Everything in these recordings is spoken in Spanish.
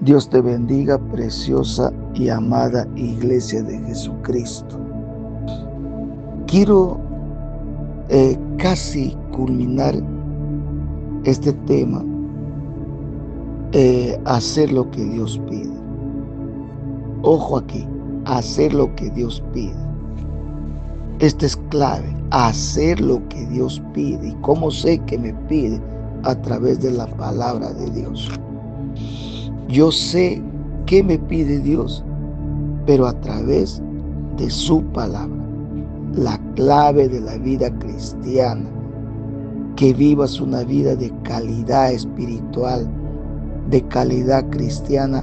Dios te bendiga, preciosa y amada Iglesia de Jesucristo. Quiero casi culminar este tema, hacer lo que Dios pide. Ojo aquí, hacer lo que Dios pide. Esta es clave, hacer lo que Dios pide. ¿Y cómo sé que me pide? A través de la palabra de Dios. Yo sé qué me pide Dios, pero a través de su palabra. La clave de la vida cristiana, que vivas una vida de calidad espiritual, de calidad cristiana,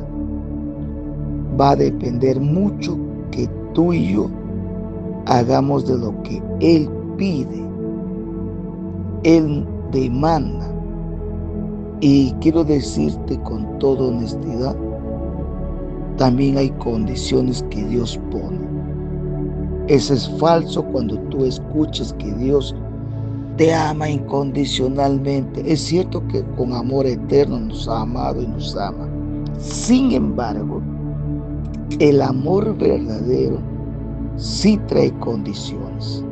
va a depender mucho que tú y yo hagamos de lo que Él pide, Él demanda. Y quiero decirte con toda honestidad, también hay condiciones que Dios pone. Eso es falso cuando tú escuchas que Dios te ama incondicionalmente. Es cierto que con amor eterno nos ha amado y nos ama. Sin embargo, el amor verdadero sí trae condiciones.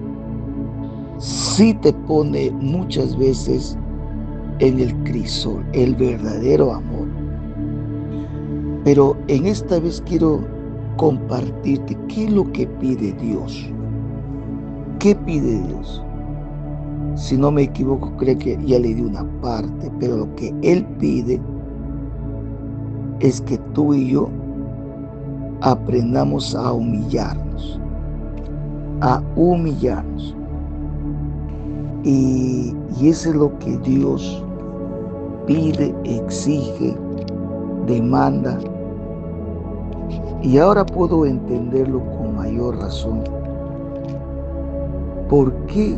Sí te pone muchas veces en el crisol, el verdadero amor. Pero en esta vez quiero compartirte qué es lo que pide Dios. ¿Qué pide Dios? Si no me equivoco, creo que ya le di una parte, pero lo que Él pide es que tú y yo aprendamos a humillarnos. Y eso es lo que Dios pide, exige, demanda. Y ahora puedo entenderlo con mayor razón. ¿Por qué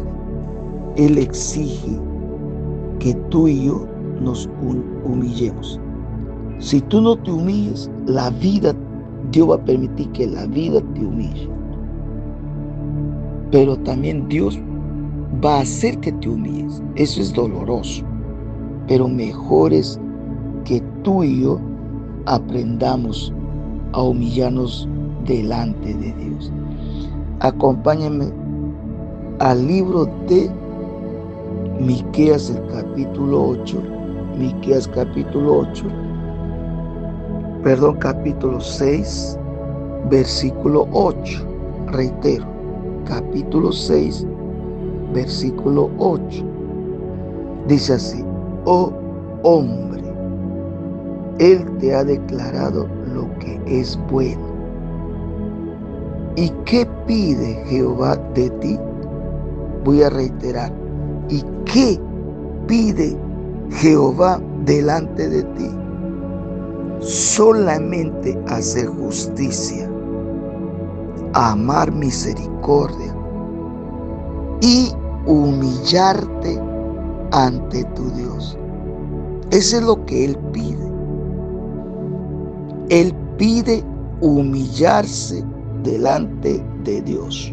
Él exige que tú y yo nos humillemos? Si tú no te humillas, Dios va a permitir que la vida te humille. Pero también Dios va a hacer que te humilles. Eso es doloroso. Pero mejor es que tú y yo aprendamos a humillarnos delante de Dios. Acompáñame al libro de Miqueas, el capítulo 8. Miqueas capítulo 6, versículo 8. Reitero, capítulo 6, versículo 8. Dice así: oh hombre, Él te ha declarado lo que es bueno. ¿Y qué pide Jehová de ti? Voy a reiterar. ¿Y qué pide Jehová delante de ti? Solamente hacer justicia, amar misericordia y humillarte ante tu Dios. Eso es lo que Él pide. Él pide humillarse delante de Dios.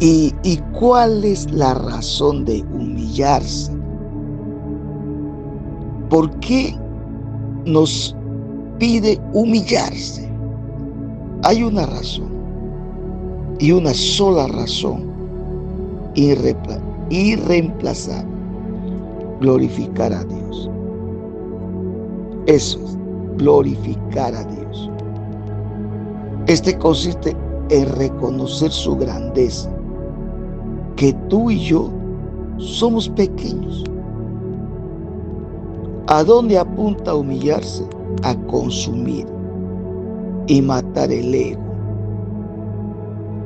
¿Y cuál es la razón de humillarse? ¿Por qué nos pide humillarse? Hay una razón, y una sola razón, irreemplazable: glorificar a Dios. Eso es, glorificar a Dios. Este consiste en reconocer su grandeza, que tú y yo somos pequeños. ¿A dónde apunta a humillarse? A consumir y matar el ego,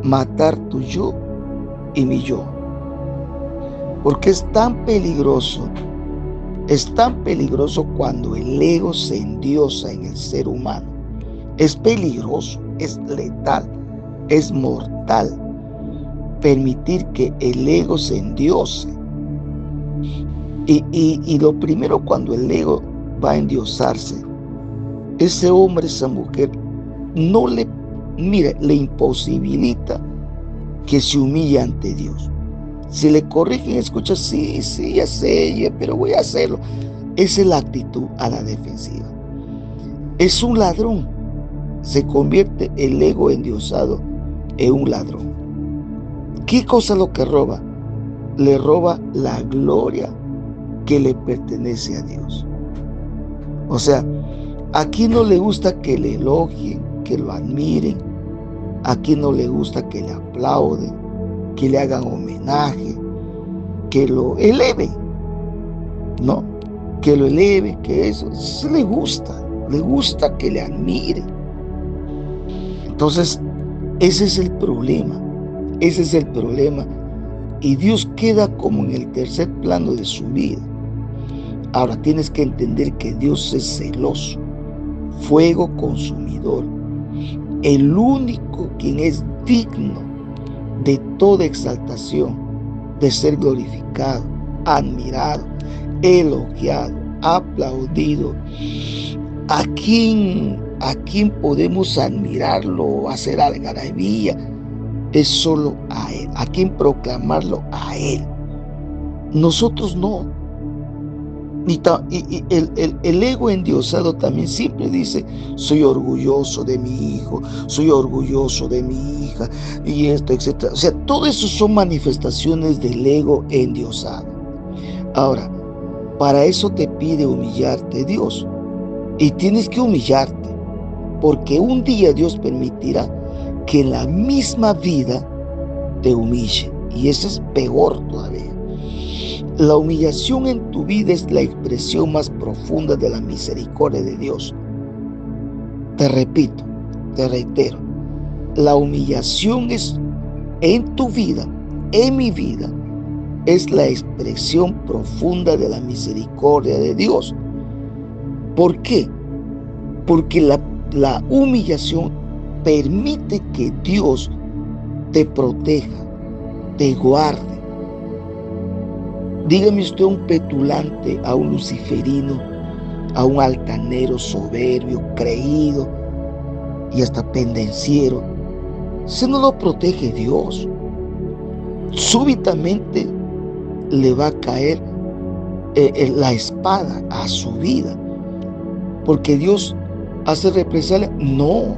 matar tu yo y mi yo. Porque es tan peligroso cuando el ego se endiosa en el ser humano. Es peligroso, es letal, es mortal permitir que el ego se endiose. Y lo primero, cuando el ego va a endiosarse, ese hombre, esa mujer, le imposibilita que se humille ante Dios. Si le corrigen, escucha, sí, ya sé, pero voy a hacerlo. Esa es la actitud a la defensiva. Es un ladrón. Se convierte el ego endiosado en un ladrón. ¿Qué cosa es lo que roba? Le roba la gloria que le pertenece a Dios. O sea, aquí no le gusta que le elogien, que lo admiren. Aquí no le gusta que le aplauden, que le hagan homenaje, que lo eleven, ¿no? Que lo eleve, que eso le gusta que le admiren. Entonces, ese es el problema, y Dios queda como en el tercer plano de su vida. Ahora tienes que entender que Dios es celoso, fuego consumidor, el único quien es digno de toda exaltación, de ser glorificado, admirado, elogiado, aplaudido. ¿A quién podemos admirarlo, hacer algarabía? Es solo a Él. ¿A quién proclamarlo? A Él. Nosotros no. Y el ego endiosado también siempre dice: soy orgulloso de mi hijo, soy orgulloso de mi hija, y esto, etcétera. O sea, todo eso son manifestaciones del ego endiosado. Ahora, para eso te pide humillarte Dios. Y tienes que humillarte, porque un día Dios permitirá que en la misma vida te humille. Y eso es peor todavía. La humillación en tu vida es la expresión más profunda de la misericordia de Dios. Te repito, te reitero, la humillación es en tu vida, en mi vida, es la expresión profunda de la misericordia de Dios. ¿Por qué? Porque la humillación permite que Dios te proteja, te guarde. Dígame usted a un petulante, a un luciferino, a un altanero soberbio, creído y hasta pendenciero. Se no lo protege Dios. Súbitamente le va a caer la espada a su vida. Porque Dios hace represalia. No.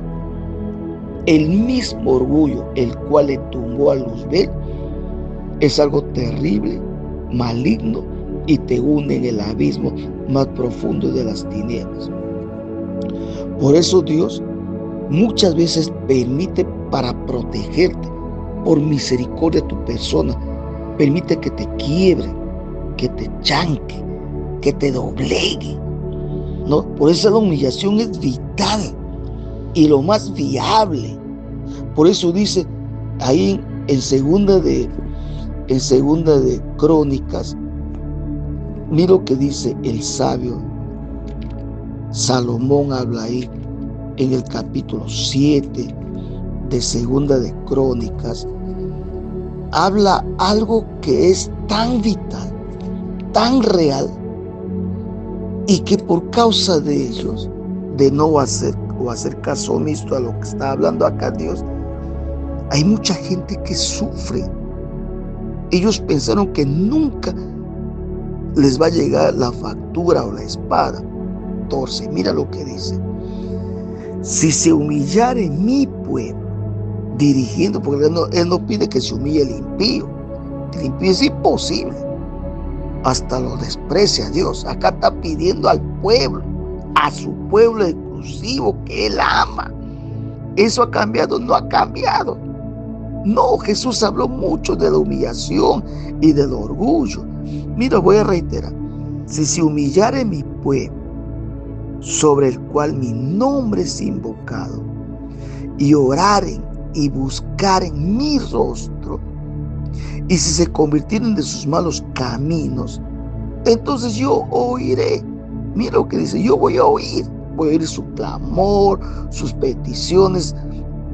El mismo orgullo, el cual le tumbó a Luzbel, es algo terrible, maligno, y te hunde en el abismo más profundo de las tinieblas. Por eso Dios muchas veces permite, para protegerte, por misericordia a tu persona, permite que te quiebre, que te chanque, que te doblegue, ¿no? Por eso la humillación es vital y lo más viable. Por eso dice ahí en segunda de Crónicas, mira lo que dice el sabio Salomón. Habla ahí en el capítulo 7 de segunda de Crónicas. Habla algo que es tan vital, tan real, y que por causa de ellos, de no hacer caso omiso a lo que está hablando acá Dios, hay mucha gente que sufre. Ellos pensaron que nunca les va a llegar la factura o la espada. Entonces, mira lo que dice: si se humillare mi pueblo, dirigiendo, porque él no pide que se humille el impío. El impío es imposible. Hasta lo desprecia Dios. Acá está pidiendo al pueblo, a su pueblo exclusivo que Él ama. ¿Eso ha cambiado? No ha cambiado. No, Jesús habló mucho de la humillación y del orgullo. Mira, voy a reiterar: si se humillare mi pueblo, sobre el cual mi nombre es invocado, y oraren y buscaren mi rostro, y si se convirtieren de sus malos caminos, entonces yo oiré. Mira lo que dice: yo voy a oír su clamor, sus peticiones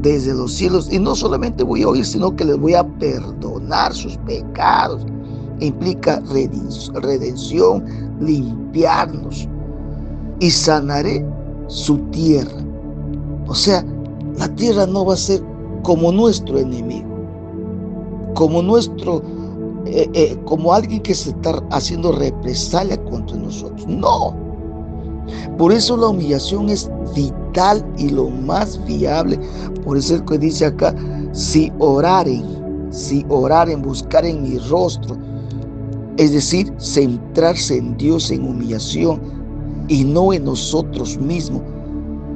desde los cielos, y no solamente voy a oír, sino que les voy a perdonar sus pecados. Implica redención, limpiarnos, y sanaré su tierra. O sea, la tierra no va a ser como nuestro enemigo, como como alguien que se está haciendo represalia contra nosotros. No, Por eso la humillación es vital y lo más viable. Por eso es que dice acá, si oraren, buscar en mi rostro. Es decir, centrarse en Dios en humillación y no en nosotros mismos.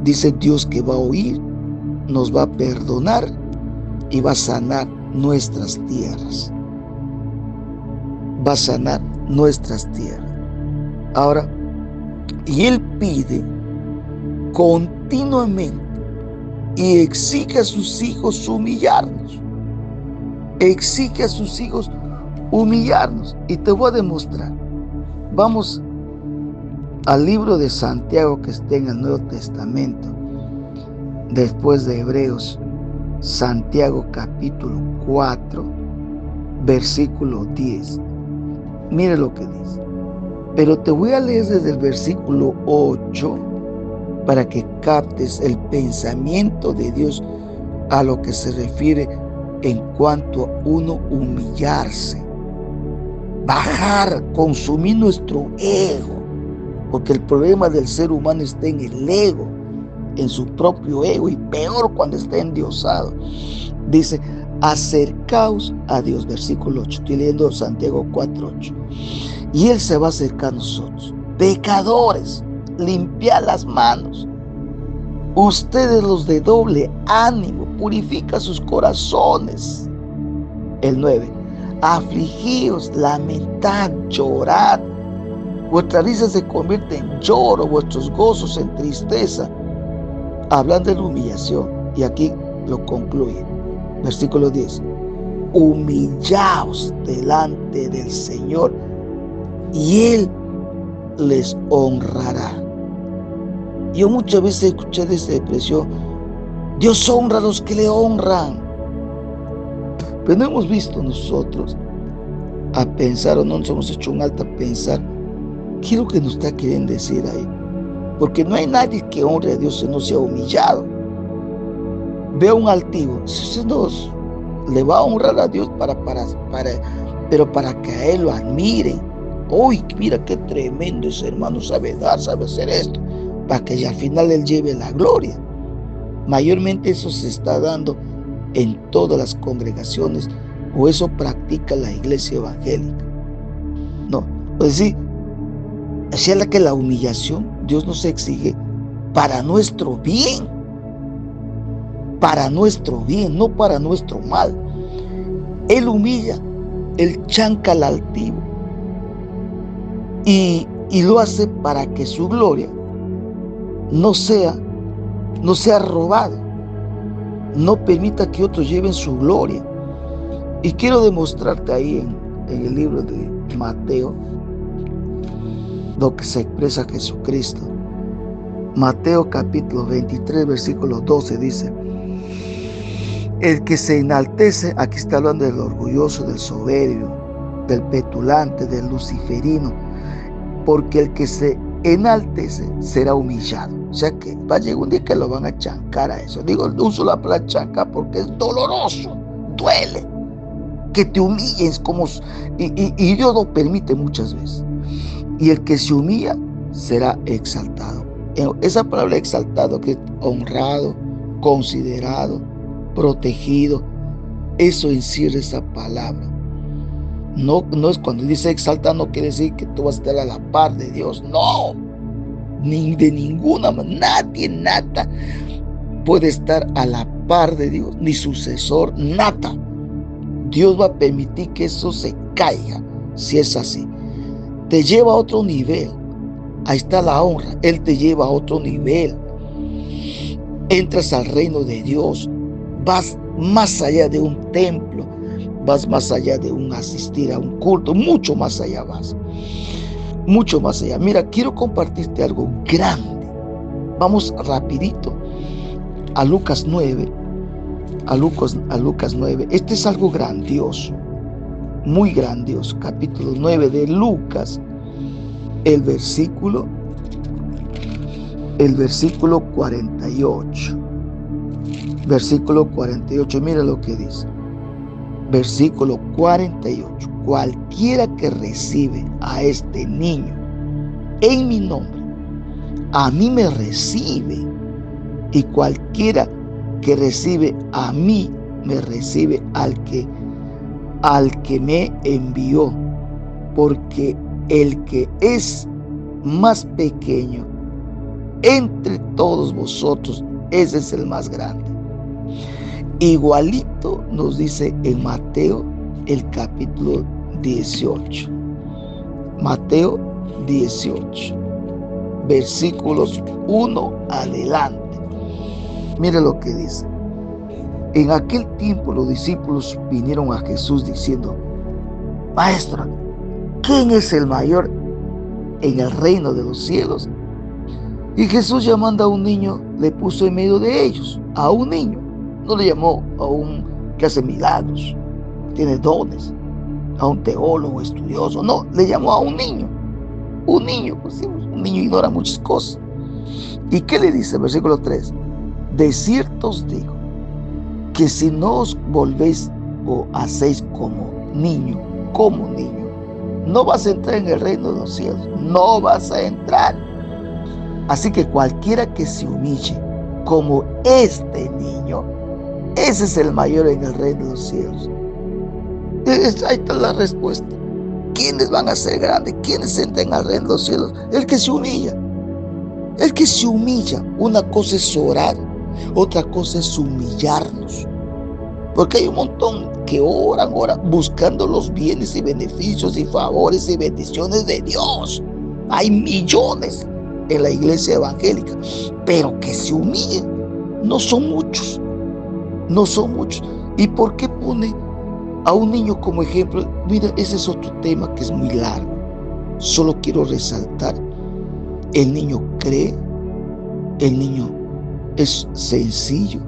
Dice Dios que va a oír, nos va a perdonar y va a sanar nuestras tierras. Va a sanar nuestras tierras. Ahora, y Él pide continuamente y exige a sus hijos humillarnos. Exige a sus hijos humillarnos. Y te voy a demostrar. Vamos al libro de Santiago que está en el Nuevo Testamento, después de Hebreos. Santiago capítulo 4, versículo 10. Mire lo que dice. Pero te voy a leer desde el versículo 8 para que captes el pensamiento de Dios a lo que se refiere en cuanto a uno humillarse, bajar, consumir nuestro ego, porque el problema del ser humano está en el ego, en su propio ego, y peor cuando está endiosado. Dice, acercaos a Dios, versículo 8, estoy leyendo Santiago 4:8, y Él se va a acercar a nosotros, pecadores, limpiad las manos, ustedes los de doble ánimo, purifica sus corazones. El 9, afligíos, lamentad, llorad, vuestra risa se convierte en lloro, vuestros gozos en tristeza. Hablando de la humillación, y aquí lo concluye, versículo 10, humillaos delante del Señor y Él les honrará. Yo muchas veces he escuchado esta expresión, Dios honra a los que le honran, pero no hemos visto nosotros a pensar, o no nos hemos hecho un alto a pensar qué es lo que nos está queriendo decir ahí. Porque no hay nadie que honre a Dios si no se ha humillado. Ve a un altivo, si nos le va a honrar a Dios pero para que a Él lo admiren. Uy, mira qué tremendo ese hermano, sabe dar, sabe hacer esto, para que al final Él lleve la gloria. Mayormente eso se está dando en todas las congregaciones, o eso practica la iglesia evangélica. No, pues sí, así es la que la humillación Dios nos exige para nuestro bien, no para nuestro mal. Él humilla, Él chanca al altivo y lo hace para que su gloria no sea robada, no permita que otros lleven su gloria. Y quiero demostrarte ahí en el libro de Mateo lo que se expresa Jesucristo. Mateo capítulo 23, versículo 12 dice, el que se enaltece, aquí está hablando del orgulloso, del soberbio, del petulante, del luciferino, porque el que se enaltece será humillado. O sea que va a llegar un día que lo van a chancar a eso. Digo, uso la palabra chancar porque es doloroso, duele, que te humilles y Dios lo permite muchas veces. Y el que se humilla será exaltado. Esa palabra exaltado, que es honrado, considerado, protegido, eso encierra esa palabra. No es cuando dice exaltado, no quiere decir que tú vas a estar a la par de Dios. No, ni de ninguna manera, nada puede estar a la par de Dios, ni sucesor, nada. Dios va a permitir que eso se caiga, si es así. Te lleva a otro nivel. Ahí está la honra. Él te lleva a otro nivel. Entras al reino de Dios. Vas más allá de un templo. Vas más allá de un asistir a un culto. Mucho más allá vas. Mucho más allá. Mira, quiero compartirte algo grande. Vamos rapidito a Lucas 9. A Lucas 9. Este es algo grandioso. Muy grandioso. Capítulo 9 de Lucas. El versículo 48. Versículo 48. Mira lo que dice. Versículo 48. Cualquiera que recibe a este niño en mi nombre, a mí me recibe, y cualquiera que recibe a mí, me recibe al que me envió, porque el que es más pequeño entre todos vosotros, ese es el más grande. Igualito nos dice en Mateo el capítulo 18. Mateo 18, versículos 1 adelante. Mire lo que dice. En aquel tiempo los discípulos vinieron a Jesús diciendo: Maestro, ¿quién es el mayor en el reino de los cielos? Y Jesús, llamando a un niño, le puso en medio de ellos, a un niño. No le llamó a un que hace milagros, tiene dones, a un teólogo estudioso. No, le llamó a un niño. Un niño, pues sí, un niño ignora muchas cosas. ¿Y qué le dice? Versículo 3. De cierto os digo, que si no os volvéis o hacéis como niño, no vas a entrar en el reino de los cielos. No vas a entrar. Así que cualquiera que se humille como este niño, ese es el mayor en el reino de los cielos. Ahí está la respuesta. ¿Quiénes van a ser grandes? ¿Quiénes entran al reino de los cielos? El que se humilla. El que se humilla. Una cosa es orar, otra cosa es humillarnos. Porque hay un montón que oran buscando los bienes y beneficios y favores y bendiciones de Dios. Hay millones en la iglesia evangélica, pero que se humillen no son muchos. No son muchos. ¿Y por qué pone a un niño como ejemplo? Mira, ese es otro tema que es muy largo. Solo quiero resaltar: el niño cree, el niño es sencillo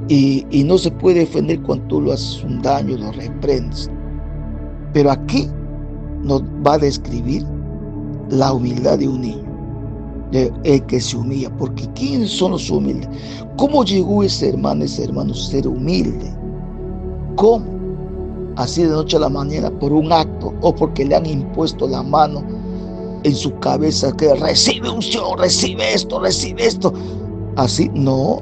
y no se puede defender cuando tú lo haces un daño, lo reprendes. Pero aquí nos va a describir la humildad de un niño, el que se humilla. Porque ¿quiénes son los humildes? ¿Cómo llegó ese hermano a ser humilde? ¿Cómo? Así de noche a la mañana, por un acto o porque le han impuesto la mano en su cabeza que recibe unción, recibe esto. Así no.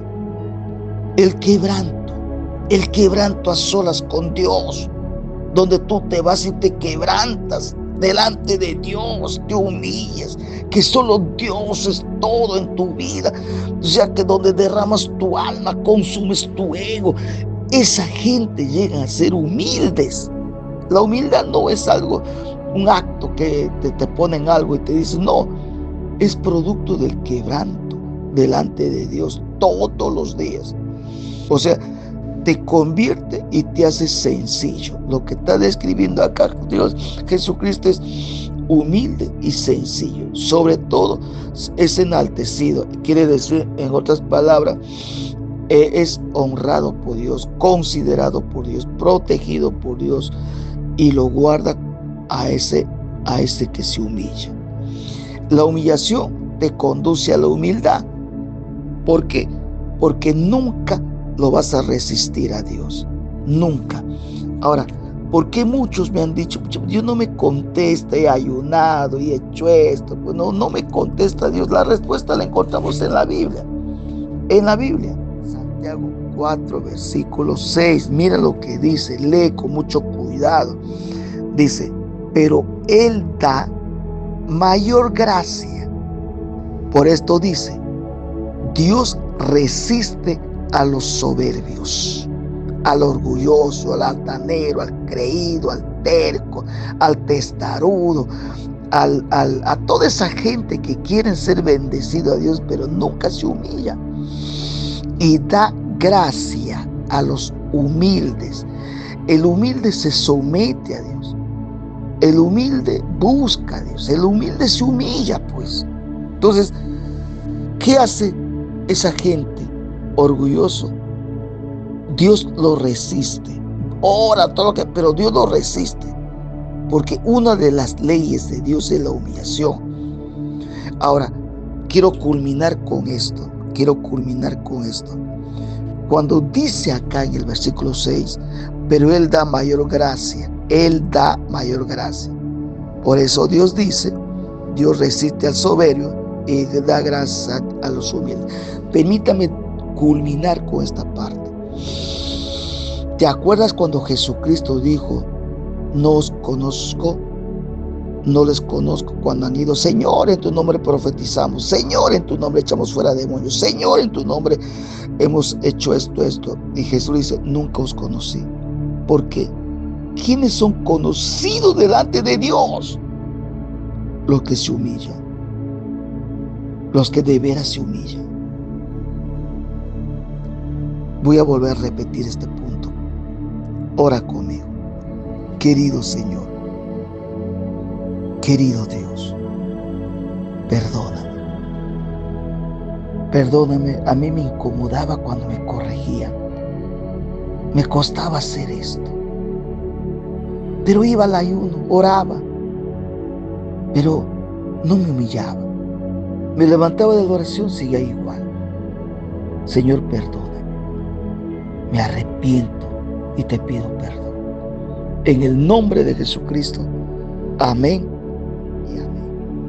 El quebranto a solas con Dios, donde tú te vas y te quebrantas delante de Dios, te humillas, que solo Dios es todo en tu vida, ya que donde derramas tu alma, consumes tu ego. Esa gente llega a ser humildes. La humildad no es algo, un acto que te ponen algo y te dicen, no, es producto del quebranto delante de Dios todos los días. O sea, te convierte y te hace sencillo. Lo que está describiendo acá Dios, Jesucristo, es humilde y sencillo. Sobre todo es enaltecido. Quiere decir, en otras palabras, es honrado por Dios, considerado por Dios, protegido por Dios, y lo guarda a ese que se humilla. La humillación te conduce a la humildad. ¿Por qué? Porque nunca lo vas a resistir a Dios. Nunca. Ahora, ¿por qué muchos me han dicho, Dios no me contesta, he ayunado y he hecho esto? Pues no me contesta Dios. La respuesta la encontramos en la Biblia. En la Biblia. Santiago 4, versículo 6. Mira lo que dice. Lee con mucho cuidado. Dice, pero Él da mayor gracia. Por esto dice, Dios resiste a los soberbios, al orgulloso, al altanero, al creído, al terco, al testarudo, a toda esa gente que quieren ser bendecido a Dios, pero nunca se humilla. Y da gracia a los humildes. El humilde se somete a Dios. El humilde busca a Dios. El humilde se humilla, pues. Entonces, ¿qué hace esa gente orgulloso? Dios lo resiste. Ora todo lo que, pero Dios lo resiste. Porque una de las leyes de Dios es la humillación. Ahora, quiero culminar con esto. Cuando dice acá en el versículo 6, pero Él da mayor gracia. Por eso Dios dice, Dios resiste al soberbio y da gracia a los humildes. Permítame culminar con esta parte. ¿Te acuerdas cuando Jesucristo dijo, no os conozco, no les conozco, cuando han ido, Señor, en tu nombre profetizamos, Señor, en tu nombre echamos fuera demonios, Señor, en tu nombre hemos hecho esto? Y Jesús dice, nunca os conocí. ¿Por qué? ¿Quiénes son conocidos delante de Dios? Los que se humillan, los que de veras se humillan. Voy a volver a repetir este punto. Ora conmigo. Querido Señor, querido Dios, perdóname. Perdóname, a mí me incomodaba cuando me corregían. Me costaba hacer esto. Pero iba al ayuno, oraba, pero no me humillaba. Me levantaba de la oración, seguía igual. Señor, perdóname. Me arrepiento y te pido perdón. En el nombre de Jesucristo. Amén